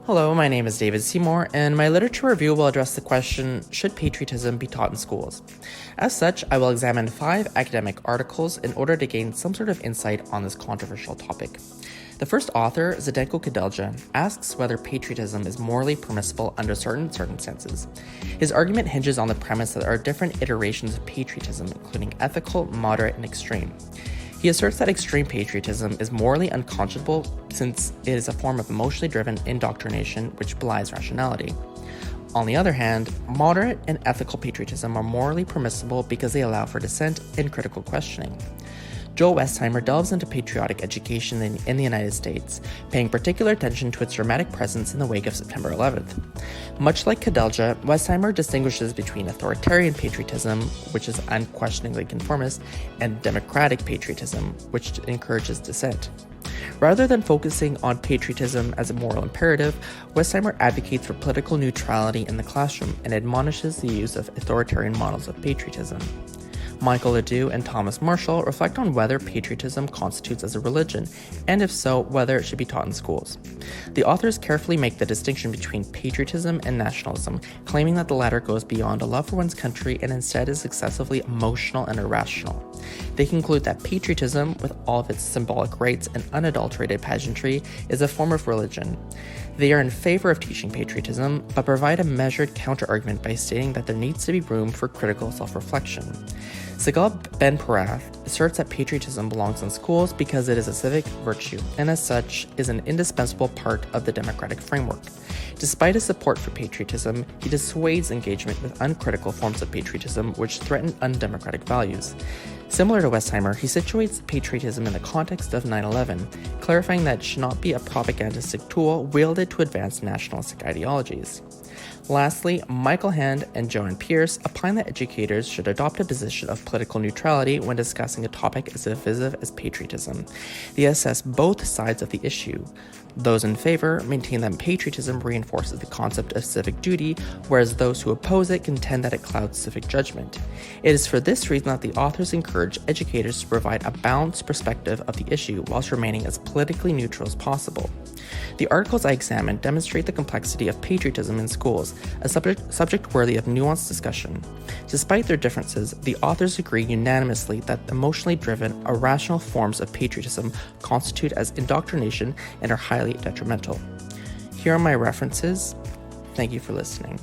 Hello, my name is David Seymour, and my literature review will address the question, should patriotism be taught in schools? As such, I will examine 5 academic articles in order to gain some sort of insight on this controversial topic. The first author, Zdenko Kudelja, asks whether patriotism is morally permissible under certain circumstances. His argument hinges on the premise that there are different iterations of patriotism, including ethical, moderate, and extreme. He asserts that extreme patriotism is morally unconscionable since it is a form of emotionally driven indoctrination which belies rationality. On the other hand, moderate and ethical patriotism are morally permissible because they allow for dissent and critical questioning. Joel Westheimer delves into patriotic education in the United States, paying particular attention to its dramatic presence in the wake of September 11th. Much like Kudelja, Westheimer distinguishes between authoritarian patriotism, which is unquestioningly conformist, and democratic patriotism, which encourages dissent. Rather than focusing on patriotism as a moral imperative, Westheimer advocates for political neutrality in the classroom and admonishes the use of authoritarian models of patriotism. Michael Ledoux and Thomas Marshall reflect on whether patriotism constitutes as a religion, and if so, whether it should be taught in schools. The authors carefully make the distinction between patriotism and nationalism, claiming that the latter goes beyond a love for one's country and instead is excessively emotional and irrational. They conclude that patriotism, with all of its symbolic rites and unadulterated pageantry, is a form of religion. They are in favor of teaching patriotism, but provide a measured counter-argument by stating that there needs to be room for critical self-reflection. Sigal Ben-Porath asserts that patriotism belongs in schools because it is a civic virtue, and as such, is an indispensable part of the democratic framework. Despite his support for patriotism, he dissuades engagement with uncritical forms of patriotism which threaten undemocratic values. Similar to Westheimer, he situates patriotism in the context of 9/11, clarifying that it should not be a propagandistic tool wielded to advance nationalistic ideologies. Lastly, Michael Hand and Joan Pierce opine that educators should adopt a position of political neutrality when discussing a topic as divisive as patriotism. They assess both sides of the issue. Those in favor maintain that patriotism reinforces the concept of civic duty, whereas those who oppose it contend that it clouds civic judgment. It is for this reason that the authors encourage educators to provide a balanced perspective of the issue whilst remaining as politically neutral as possible. The articles I examined demonstrate the complexity of patriotism in schools, a subject worthy of nuanced discussion. Despite their differences, the authors agree unanimously that emotionally driven, irrational forms of patriotism constitute as indoctrination and are highly detrimental. Here are my references. Thank you for listening.